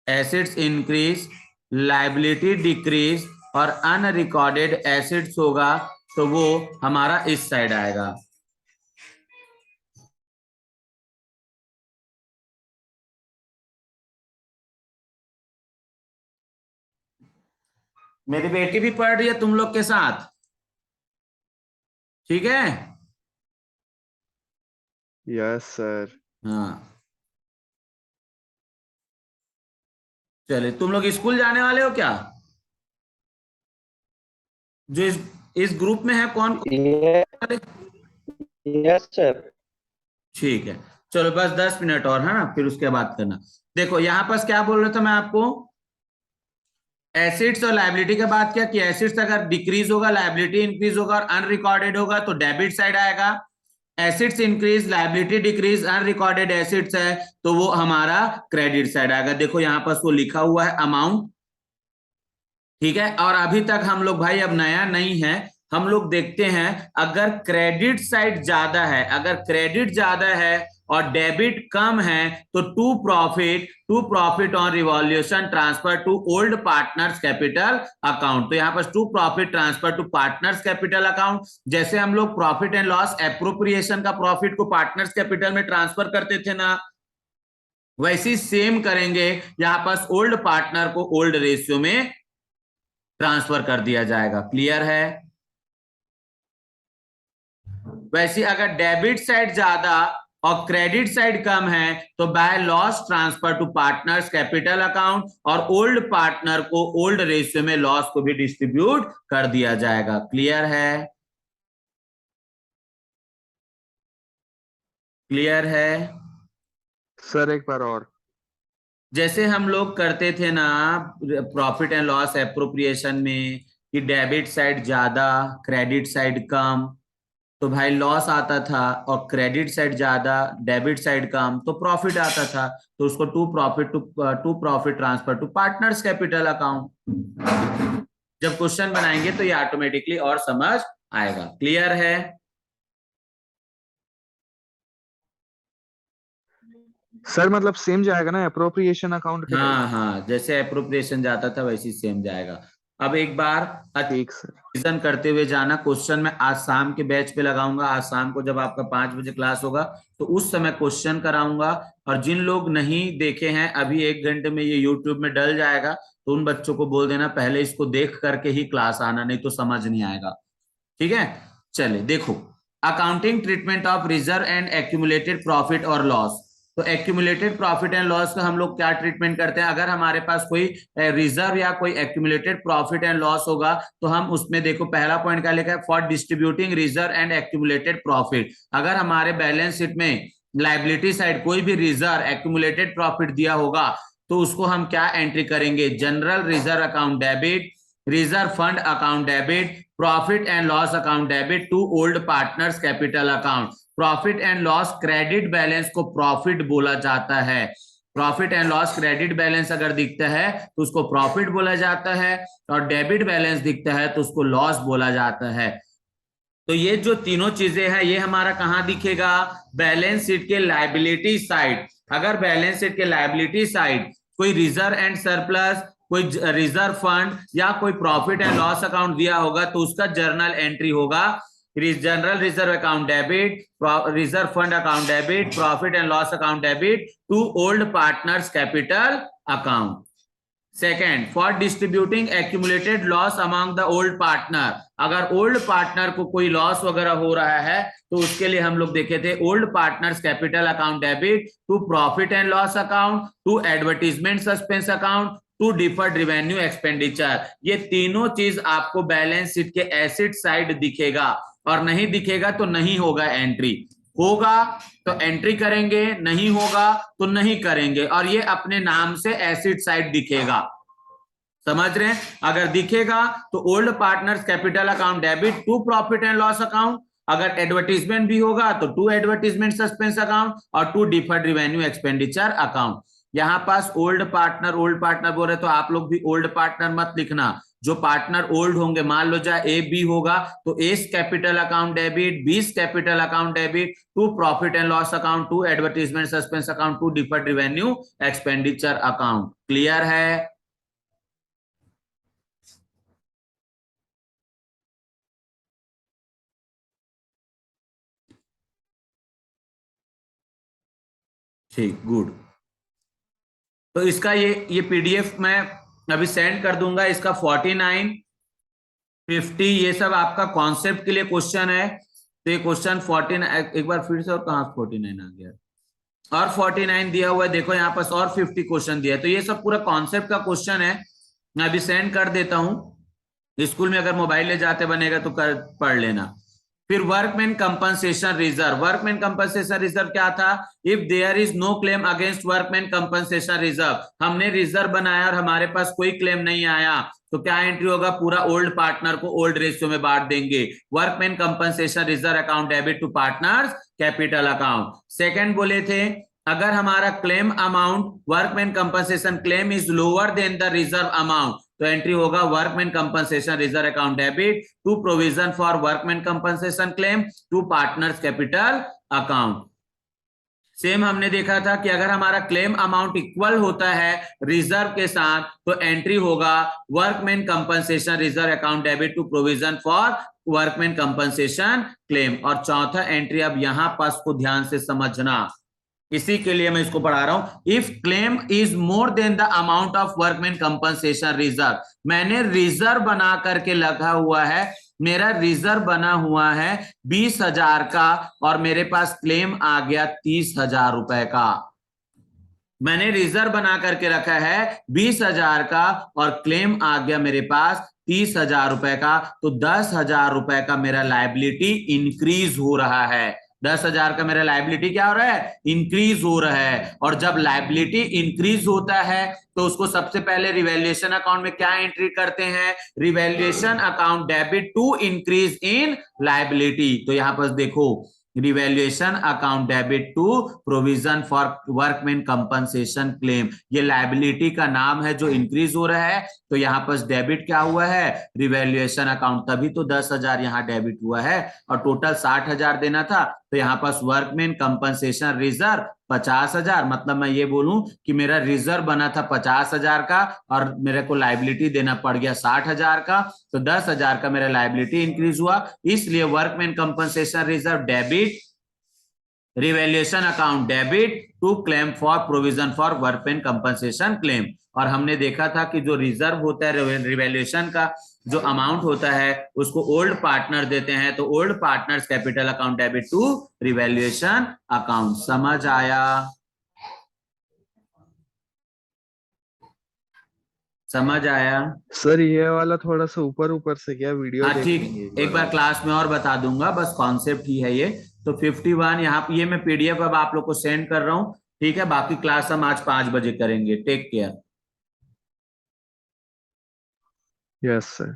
Assets increase, liability decrease और unrecorded assets होगा तो वो हमारा इस साइड आएगा। मेरी बेटी भी पढ़ रही है तुम लोग के साथ, ठीक है? Yes sir. हाँ, चलिए तुम लोग स्कूल जाने वाले हो क्या? जो इस ग्रुप में है कौन कौन? Yes sir. ठीक है, चलो बस 10 मिनट और है ना, फिर उसके बाद करना। देखो यहां पास क्या बोल रहा था मैं आपको, एसिड्स और लायबिलिटी का बात किया कि एसिड्स अगर डिक्रीज होगा, लायबिलिटी इंक्रीज होगा और अनरिकॉर्डेड होगा तो डेबिट साइड आएगा। Acids increase, liability decrease, unrecorded acids है तो वो हमारा क्रेडिट साइड आएगा। देखो यहां पास वो लिखा हुआ है अमाउंट, ठीक है? और अभी तक हम लोग भाई अब नया नहीं है, हम लोग देखते हैं अगर क्रेडिट साइड ज्यादा है, अगर क्रेडिट ज्यादा है और डेबिट कम है तो to profit on revaluation transfer to old partners capital account. तो यहां पर to profit transfer to partners capital account, जैसे हम लोग प्रॉफिट एंड लॉस एप्रोप्रिएशन का प्रॉफिट को पार्टनर्स कैपिटल में ट्रांसफर करते थे ना, वैसे सेम करेंगे, यहां पास ओल्ड पार्टनर को ओल्ड रेशियो में ट्रांसफर कर दिया जाएगा। क्लियर है? वैसे अगर डेबिट साइड ज्यादा और क्रेडिट साइड कम है तो by loss transfer to partners capital account और ओल्ड पार्टनर को ओल्ड रेशियो में लॉस को भी डिस्ट्रीब्यूट कर दिया जाएगा। क्लियर है? क्लियर है? सर एक बार और। जैसे हम लोग करते थे ना प्रॉफिट एंड लॉस एप्रोप्रिएशन में कि डेबिट साइड ज्यादा क्रेडिट साइड कम, तो भाई लॉस आता था, और क्रेडिट साइड ज्यादा डेबिट साइड कम तो प्रॉफिट आता था, तो उसको to profit transfer to partners capital account जब क्वेश्चन बनाएंगे तो ये ऑटोमेटिकली और समझ आएगा। क्लियर है? सर मतलब सेम जाएगा ना अप्रोप्रिएशन अकाउंट के टाइप? हाँ हाँ, जैसे अप्रोप्रिएशन जाता था वैसे ही सेम जाएगा। अब एक बार ठीक सर। रिवीजन करते हुए जाना, क्वेश्चन मैं आज शाम के बैच पे लगाऊंगा, आज शाम को जब आपका 5 बजे क्लास होगा तो उस समय क्वेश्चन कराऊंगा। और जिन लोग नहीं देखे हैं अभी 1 घंटे में ये यूट्यूब में डल जाएगा, तो उन बच्चों को बोल देना पहले इसको देख करके ही क्लास आना, नहीं तो समझ नहीं आएगा। ठीक है, चलिए देखो, accounting treatment of reserve and accumulated profit और लॉस। तो एक्यूमुलेटेड प्रॉफिट एंड लॉस का हम लोग क्या ट्रीटमेंट करते हैं, अगर हमारे पास कोई रिजर्व या कोई एक्यूमुलेटेड प्रॉफिट एंड लॉस होगा तो हम उसमें देखो पहला पॉइंट क्या लिखा है, for distributing reserve and accumulated profit. अगर हमारे बैलेंस शीट में लाइबिलिटी साइड कोई भी रिजर्व एक्यूमुलेटेड प्रॉफिट दिया होगा तो उसको हम क्या एंट्री करेंगे, general reserve account debit, reserve fund account debit, profit and loss account debit to old partners capital account. Profit and loss credit balance को प्रॉफिट बोला जाता है, profit and loss credit balance अगर दिखता है तो उसको प्रॉफिट बोला जाता है, और डेबिट बैलेंस दिखता है तो उसको लॉस बोला जाता है। तो ये जो तीनों चीजें हैं ये हमारा कहां दिखेगा, बैलेंस शीट के लायबिलिटी साइड। अगर बैलेंस शीट के लायबिलिटी साइड कोई रिजर्व एंड सरप्लस, कोई रिजर्व फंड या कोई प्रॉफिट एंड लॉस अकाउंट दिया होगा तो उसका जर्नल एंट्री होगा general reserve account debit, reserve fund account debit, profit and loss account debit to old partners capital account. Second, for distributing accumulated loss among the old partner. अगर old partner को कोई loss वगैरह हो रहा है तो उसके लिए हम लोग देखे थे old partners capital account debit to profit and loss account to advertisement suspense account to deferred revenue expenditure. ये तीनों चीज आपको बैलेंस शीट के एसेट साइड दिखेगा, और नहीं दिखेगा तो नहीं होगा एंट्री, होगा तो एंट्री करेंगे, नहीं होगा तो नहीं करेंगे, और ये अपने नाम से एसिड साइड दिखेगा। समझ रहे हैं? अगर दिखेगा तो old partners capital account debit to profit and loss account, अगर एडवर्टीजमेंट भी होगा तो टू एडवर्टीजमेंट सस्पेंस अकाउंट और to deferred revenue expenditure account. यहां पास ओल्ड पार्टनर बोल रहे तो आप लोग भी ओल्ड पार्टनर मत लिखना, जो पार्टनर ओल्ड होंगे, मान लो चाहे ए बी होगा तो A's capital account debit, B's capital account debit, to profit and loss account, to advertisement suspense account, to deferred revenue expenditure account. Clear है? ठीक, गुड। तो इसका ये पीडीएफ मैं अभी सेंड कर दूंगा। इसका 49, 50 ये सब आपका कॉन्सेप्ट के लिए क्वेश्चन है। तो ये क्वेश्चन 49 एक बार फिर से, और कहाँ 49 आ गया, और 49 दिया हुआ है, देखो यहाँ पास और 50 क्वेश्चन दिया है। तो ये सब पूरा कॉन्सेप्ट का क्वेश्चन है, मैं अभी सेंड कर देता हूं। स्कूल में अगर मोबाइल ले जाते बनेगा तो पढ़ लेना। फिर workman compensation reserve. Workman compensation reserve क्या था? If there is no claim against workman compensation reserve, हमने रिजर्व बनाया और हमारे पास कोई क्लेम नहीं आया, तो क्या एंट्री होगा? पूरा ओल्ड पार्टनर को ओल्ड रेशियो में बांट देंगे। Workman compensation reserve account debit to partners capital account. Second बोले थे, अगर हमारा claim amount, workman compensation claim is lower than the reserve amount, तो एंट्री होगा workman compensation reserve account debit to provision for workman compensation claim to partners capital account. Same हमने देखा था कि अगर हमारा क्लेम अमाउंट इक्वल होता है रिजर्व के साथ, तो एंट्री होगा workman compensation reserve account debit to provision for workman compensation claim. और चौथा एंट्री, अब यहां पास को ध्यान से समझना, इसी के लिए मैं इसको पढ़ा रहा हूं। If claim is more than the amount of workman compensation reserve, मैंने रिजर्व बना करके लगा हुआ है, मेरा रिजर्व बना हुआ है 20,000 का और मेरे पास क्लेम आ गया 30,000 रुपए का। मैंने रिजर्व बना करके रखा है 20,000 का और क्लेम आ गया मेरे पास 30,000 रुपए का, तो 10,000 रुपए का मेरा लायबिलिटी इंक्रीज हो रहा है। 10,000 का मेरा लायबिलिटी क्या हो रहा है? इंक्रीज हो रहा है। और जब लायबिलिटी इंक्रीज होता है तो उसको सबसे पहले रिवैल्यूएशन अकाउंट में क्या एंट्री करते हैं? Revaluation account debit to increase in liability. तो यहां पर देखो, revaluation account debit to provision for workman compensation claim, ये लायबिलिटी का नाम है जो इंक्रीज हो रहा है। तो यहाँ पर डेबिट क्या हुआ है? रिवैल्यूएशन अकाउंट, तभी तो 10,000 यहाँ डेबिट हुआ है और टोटल 60,000 देना था। तो यहाँ पास वर्कमैन कंपनसेशन रिजर्व 50,000, मतलब मैं ये बोलूं कि मेरा रिजर्व बना था 50,000 का और मेरे को लायबिलिटी देना पड़ गया 60,000 का, तो 10,000 का मेरा लायबिलिटी इंक्रीज हुआ। इसलिए workman compensation reserve debit, revaluation account debit to claim for provision for workman compensation claim. और हमने देखा था कि जो रिजर्व होता है, रिवैल्यूएशन का जो अमाउंट होता है उसको ओल्ड पार्टनर देते हैं, तो old partners capital account debit to revaluation account. समझ आया? समझ आया? सर ये वाला थोड़ा सा ऊपर ऊपर से क्या वीडियो हाँ ठीक, देखेंगे एक बार क्लास में और बता दूंगा, बस कॉन्सेप्ट ही है ये। तो 51 यहाँ पे ये मैं पीडीएफ अब आप लोग को सेंड कर रहा हूँ, ठीक है? बाकी क्लास हम आज 5 बजे करेंगे। Take care. Yes sir.